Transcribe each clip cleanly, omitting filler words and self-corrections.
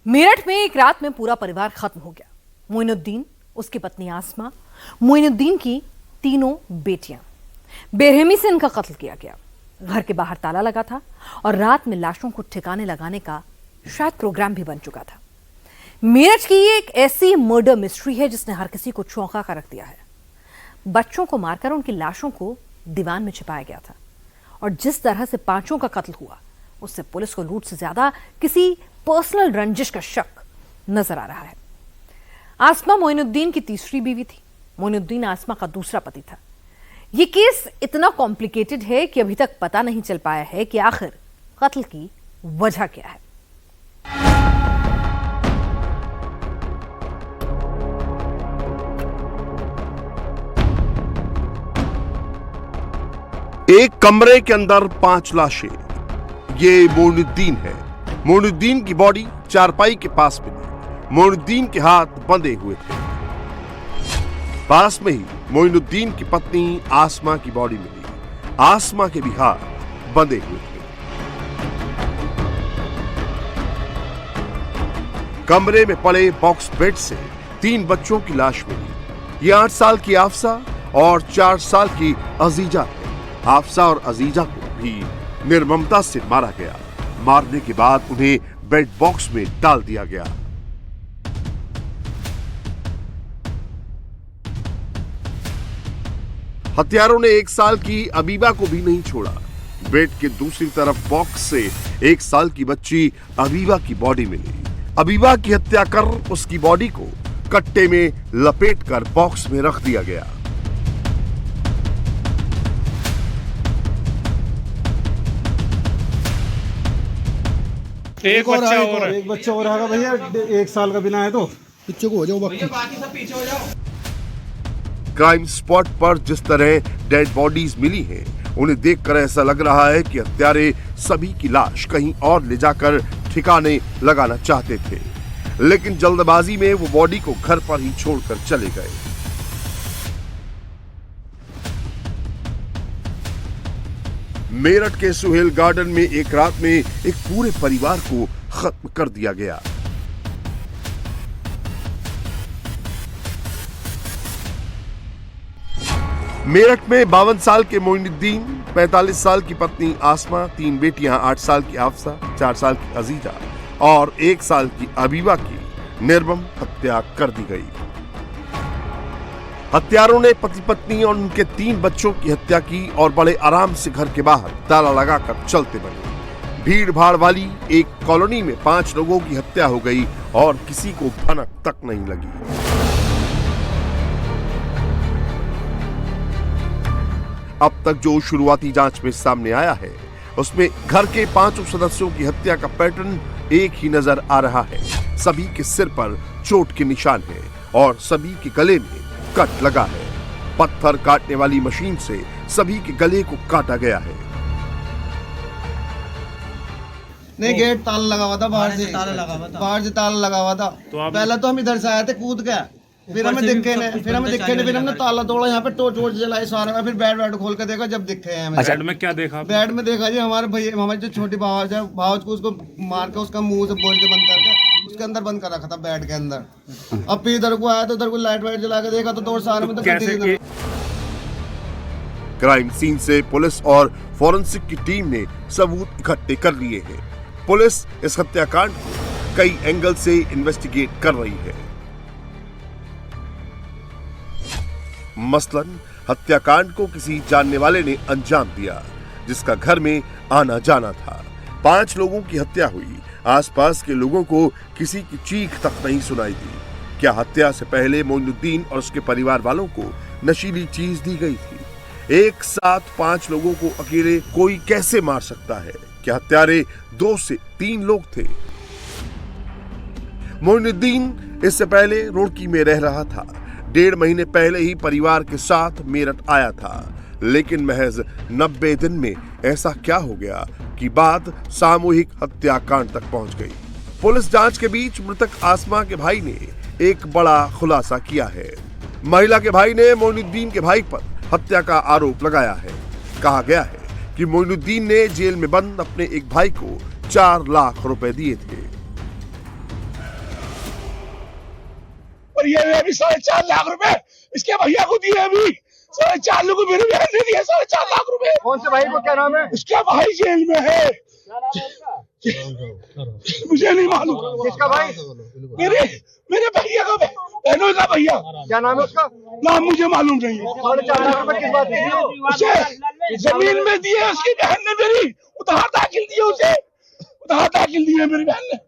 मेरठ में एक रात में पूरा परिवार खत्म हो गया। मोइनुद्दीन, उसकी पत्नी आसमा, मोइनुद्दीन की तीनों बेटियां। बेरहमी से इनका कत्ल किया गया। घर के बाहर ताला लगा था और रात में लाशों को ठिकाने लगाने का शायद प्रोग्राम भी बन चुका था। मेरठ की ये एक ऐसी मर्डर मिस्ट्री है जिसने हर किसी को चौंका कर रख दिया है। बच्चों को मारकर उनकी लाशों को दीवान में छिपाया गया था और जिस तरह से पांचों का कत्ल हुआ उससे पुलिस को लूट से ज्यादा किसी पर्सनल रंजिश का शक नजर आ रहा है। आसमा मोइनुद्दीन की तीसरी बीवी थी। मोइनुद्दीन आसमा का दूसरा पति था। यह केस इतना कॉम्प्लिकेटेड है कि अभी तक पता नहीं चल पाया है कि आखिर कत्ल की वजह क्या है। एक कमरे के अंदर 5 लाशें। ये मोइनुद्दीन है। मोइनुद्दीन की बॉडी चारपाई के पास मिली। मोइनुद्दीन के हाथ बंधे हुए थे। पास में ही मोइनुद्दीन की पत्नी आसमा की बॉडी मिली। आसमा के भी हाथ बंधे हुए थे। कमरे में पड़े बॉक्स बेड से 3 बच्चों की लाश मिली। ये 8 साल की आफसा और 4 साल की अजीजा है। आफसा और अजीजा को भी निर्ममता से मारा गया। मारने के बाद उन्हें बेड बॉक्स में डाल दिया गया। हत्यारों ने 1 साल की अबीबा को भी नहीं छोड़ा। बेड के दूसरी तरफ बॉक्स से 1 साल की बच्ची अबीबा की बॉडी मिली। अबीबा की हत्या कर उसकी बॉडी को कट्टे में लपेटकर बॉक्स में रख दिया गया। एक बच्चा और आएगा भैया। 1 साल का बिना है तो पीछे को हो जाओ, बाकी सब पीछे हो जाओ। क्राइम स्पॉट पर जिस तरह डेड बॉडीज मिली हैं, उन्हें देखकर ऐसा लग रहा है कि हत्यारे सभी की लाश कहीं और ले जाकर ठिकाने लगाना चाहते थे, लेकिन जल्दबाजी में वो बॉडी को घर पर ही छोड़कर चले गए। मेरठ के सुहेल गार्डन में एक रात में एक पूरे परिवार को खत्म कर दिया गया। मेरठ में 52 साल के मोइनुद्दीन, 45 साल की पत्नी आसमा, 3 बेटियां 8 साल की आफसा, 4 साल की अजीजा और 1 साल की अबीबा की निर्मम हत्या कर दी गई। हत्यारों ने पति पत्नी और उनके 3 बच्चों की हत्या की और बड़े आराम से घर के बाहर ताला लगाकर चलते बने। भीड़ भाड़ वाली एक कॉलोनी में 5 लोगों की हत्या हो गई और किसी को भनक तक नहीं लगी। अब तक जो शुरुआती जांच में सामने आया है, उसमें घर के 5 सदस्यों की हत्या का पैटर्न एक ही नजर आ रहा है। सभी के सिर पर चोट के निशान हैं और सभी के गले में कट लगा है। पत्थर काटने वाली मशीन से सभी के गले को काटा गया है। नहीं, गेट ताला लगा हुआ था। बाहर से ताला लगा हुआ था। पहले तो हम इधर से आए थे कूद के, फिर हमें दिखे नहीं, फिर हमने ताला तोड़ा, यहाँ पे टॉर्च जलाई सारे में, फिर बेड खोल के देखा, जब दिखे हैं हमें। बेड में क्या देखा? बेड में देखा जी हमारे भैया, हमारी जो छोटी भावज है, भावज को उसको मार के उसका मुंह से बोल के बंद करके उसके अंदर बंद कर रखा था, बेड के अंदर। अब फिर इधर को आया तो इधर को लाइट वाइट जला के देखा तो 2 साल में तो क्राइम सीन से पुलिस और फॉरेंसिक की टीम ने सबूत इकट्ठे कर लिए हैं। पुलिस इस हत्याकांड को कई एंगल से इन्वेस्टिगेट कर रही है। मसलन हत्याकांड को किसी जानने वाले ने अंजाम दिया जिसका घर में आना जाना था। 5 लोगों की हत्या हुई। आसपास के लोगों को किसी की चीख तक नहीं सुनाई दी। क्या हत्या से पहले मोइनुद्दीन और उसके परिवार वालों को नशीली चीज दी गई थी? एक साथ 5 लोगों को अकेले कोई कैसे मार सकता है? क्या हत्यारे 2 से 3 लोग थे? मोइनुद्दीन इससे पहले रुड़की में रह रहा था। 1.5 महीने पहले ही परिवार के साथ मेरठ आया था, लेकिन महज 90 दिन में ऐसा क्या हो गया कि बात सामूहिक हत्याकांड तक पहुंच गई। पुलिस जांच के बीच मृतक आसमा के भाई ने एक बड़ा खुलासा किया है। महिला के भाई ने मोइनुद्दीन के भाई पर हत्या का आरोप लगाया है। कहा गया है कि मोइनुद्दीन ने जेल में बंद अपने एक भाई को 4 लाख रुपए दिए थे। ये अभी 4.5 लाख रुपए इसके भैया को दिए, अभी 4.5 लाख को मेरी बहन ने दिए, 4.5 लाख रुपए। कौन से भाई को, क्या नाम है? उसका भाई जेल में है, मुझे नहीं मालूम। किसका भाई? मेरे भैया का, बहनों का भैया। क्या नाम है उसका? नाम मुझे मालूम नहीं है। 4.5 लाख रुपए किस बात की? उसे जमीन में दिए, उसकी बहन ने मेरी उधार दाखिल दिए, उसे उधार दाखिल दिए मेरी बहन ने।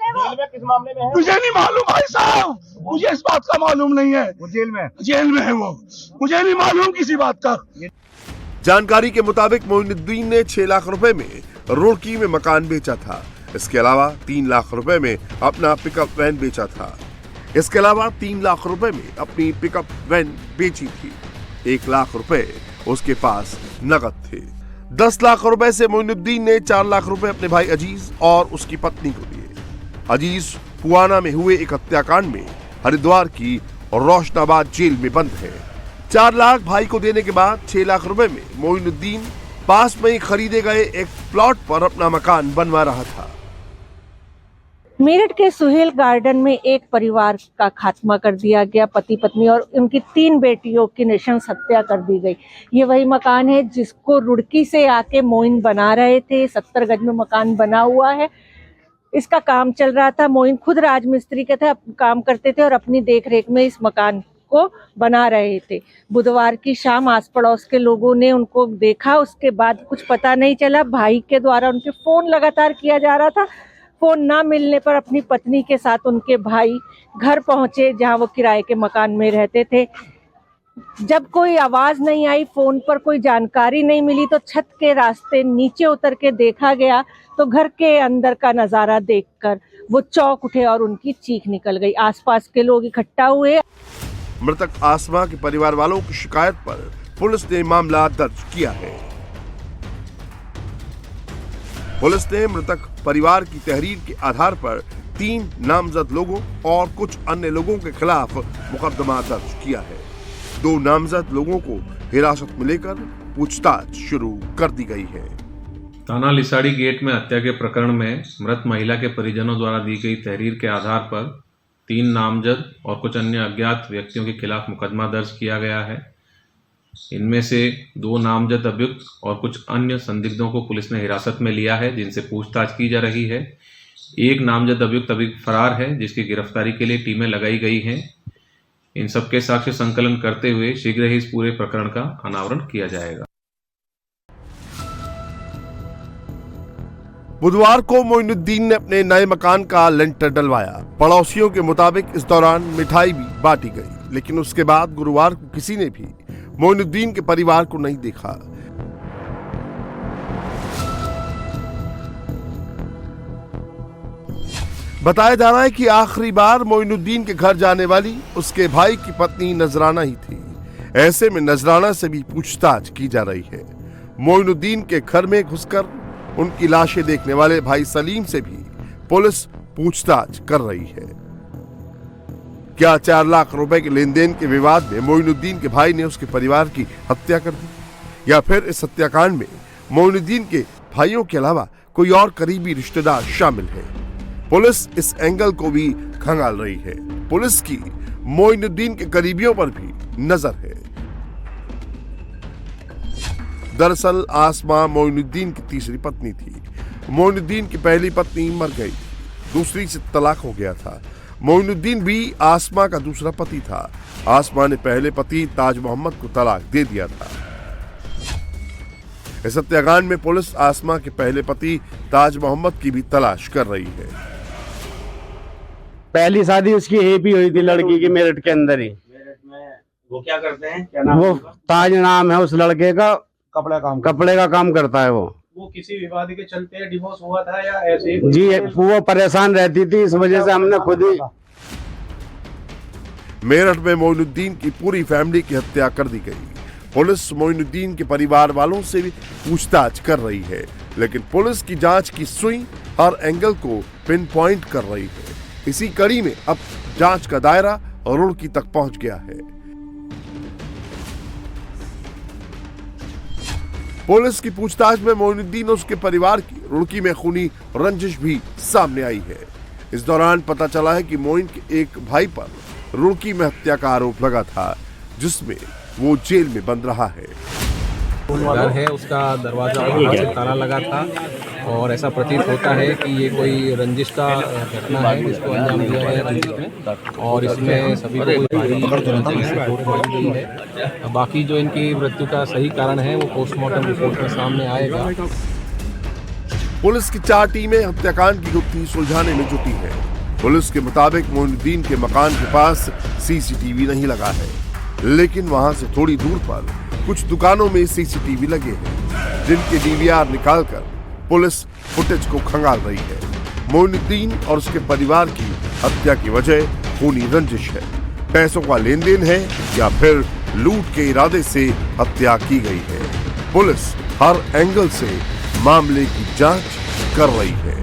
किस मामले में है? मुझे नहीं मालूम भाई साहब, मुझे इस बात का मालूम नहीं है। वो जेल में है वो, मुझे नहीं मालूम किसी बात का। जानकारी के मुताबिक मोइनुद्दीन ने 6 लाख रुपए में रुड़की में मकान बेचा था। इसके अलावा 3 लाख रुपए में अपना पिकअप वैन बेचा था। इसके अलावा 3 लाख रुपए में अपनी पिकअप वैन बेची थी। 1 लाख रुपए उसके पास नकद थे। 10 लाख रुपए से मोइनुद्दीन ने 4 लाख रुपए अपने भाई अजीज और उसकी पत्नी को दिए। अजीज पुआना में हुए एक हत्याकांड में हरिद्वार की रोशनाबाद जेल में बंद है। 4 लाख भाई को देने के बाद 6 लाख रुपए में मोइनुद्दीन पास में ही खरीदे गए एक प्लॉट पर अपना मकान बनवा रहा था। मेरठ के सुहेल गार्डन में एक परिवार का खात्मा कर दिया गया। पति पत्नी और उनकी 3 बेटियों की नृशंस हत्या कर दी गई। ये वही मकान है जिसको रुड़की से आके मोइन बना रहे थे। 70 गज में मकान बना हुआ है। इसका काम चल रहा था। मोइन खुद राजमिस्त्री के थे, काम करते थे और अपनी देखरेख में इस मकान को बना रहे थे। बुधवार की शाम आस पड़ोस के लोगों ने उनको देखा। उसके बाद कुछ पता नहीं चला। भाई के द्वारा उनके फोन लगातार किया जा रहा था। फोन ना मिलने पर अपनी पत्नी के साथ उनके भाई घर पहुंचे जहां वो किराए के मकान में रहते थे। जब कोई आवाज नहीं आई, फोन पर कोई जानकारी नहीं मिली, तो छत के रास्ते नीचे उतर के देखा गया तो घर के अंदर का नजारा देखकर वो चौंक उठे और उनकी चीख निकल गई। आसपास के लोग इकट्ठा हुए। मृतक आसमा के परिवार वालों की शिकायत पर पुलिस ने मामला दर्ज किया है। पुलिस ने मृतक परिवार की तहरीर के आधार पर 3 नामजद लोगों और कुछ अन्य लोगों के खिलाफ मुकदमा दर्ज किया है। 2 नामजद लोगों को हिरासत में लेकर पूछताछ शुरू कर दी गई है। थाना लिसाड़ी गेट में हत्या के प्रकरण में मृत महिला के परिजनों द्वारा दी गई तहरीर के आधार पर 3 नामजद और कुछ अन्य अज्ञात व्यक्तियों के खिलाफ मुकदमा दर्ज किया गया है। इनमें से 2 नामजद अभियुक्त और कुछ अन्य संदिग्धों को पुलिस ने हिरासत में लिया है, जिनसे पूछताछ की जा रही है। एक नामजद अभियुक्त अभी फरार है, जिसकी गिरफ्तारी के लिए टीमें लगाई गई हैं। इन सबके साक्ष्य संकलन करते हुए शीघ्र ही इस पूरे प्रकरण का अनावरण किया जाएगा। बुधवार को मोइनुद्दीन ने अपने नए मकान का लेंटर डलवाया। पड़ोसियों के मुताबिक इस दौरान मिठाई भी बांटी गई, लेकिन उसके बाद गुरुवार को किसी ने भी मोइनुद्दीन के परिवार को नहीं देखा। बताया जा रहा है कि आखिरी बार मोइनुद्दीन के घर जाने वाली उसके भाई की पत्नी नजराना ही थी। ऐसे में नजराना से भी पूछताछ की जा रही है। मोइनुद्दीन के घर में घुसकर उनकी लाशें देखने वाले भाई सलीम से भी पुलिस पूछताछ कर रही है। क्या 4 लाख रुपए के लेन देन के विवाद में मोइनुद्दीन के भाई ने उसके परिवार की हत्या कर दी, या फिर इस हत्याकांड में मोइनुद्दीन के भाइयों के अलावा कोई और करीबी रिश्तेदार शामिल है? पुलिस इस एंगल को भी खंगाल रही है। पुलिस की मोइनुद्दीन के करीबियों पर भी नजर है। दरअसल आसमा मोइनुद्दीन की तीसरी पत्नी थी। मोइनुद्दीन की पहली पत्नी मर गई, दूसरी से तलाक हो गया था। मोइनुद्दीन भी आसमा का दूसरा पति था। आसमा ने पहले पति ताज मोहम्मद को तलाक दे दिया था। इस हत्याकांड में पुलिस आसमा के पहले पति ताज मोहम्मद की भी तलाश कर रही है। पहली शादी उसकी एपी हुई थी लड़की की, मेरठ के अंदर ही। मेरठ में वो क्या करते हैं, क्या नाम? वो ताज नाम है उस लड़के का। कपड़े का काम करता है वो किसी विवाद के चलते डिवोर्स हुआ था या ऐसे ही? जी, वो परेशान रहती थी, इस वजह से हमने खुद ही। मेरठ में मोइनुद्दीन की पूरी फैमिली की हत्या कर दी गई। पुलिस मोइनुद्दीन के परिवार वालों से भी पूछताछ कर रही है, लेकिन पुलिस की जांच की सुई हर एंगल को पिन पॉइंट कर रही है। इसी कड़ी में अब जांच का दायरा रुड़की तक पहुंच गया है। पुलिस की पूछताछ में मोइनुद्दीन और उसके परिवार की रुड़की में खूनी रंजिश भी सामने आई है। इस दौरान पता चला है कि मोइन के एक भाई पर रुड़की में हत्या का आरोप लगा था, जिसमें वो जेल में बंद रहा है। घर है उसका दरवाजा बाहर से ताला लगा था और ऐसा प्रतीत होता है कि ये कोई रंजिश का घटना है जिसको अंजाम दिया गया रंजिश में, और इसमें सभी को कोई भारी चोट लगी गई है। बाकी जो इनकी मृत्यु का सही कारण है वो पोस्टमार्टम रिपोर्ट में सामने आएगा। पुलिस की 4 टीमें हत्याकांड की गुत्थी सुलझाने में जुटी है। पुलिस के मुताबिक मोइनुद्दीन के मकान के पास सीसीटीवी नहीं लगा है, लेकिन वहां से थोड़ी दूर पर कुछ दुकानों में सीसीटीवी लगे हैं, जिनके डीवीआर निकालकर पुलिस फुटेज को खंगाल रही है। मोइनुद्दीन और उसके परिवार की हत्या की वजह खूनी रंजिश है, पैसों का लेन देन है या फिर लूट के इरादे से हत्या की गई है। पुलिस हर एंगल से मामले की जांच कर रही है।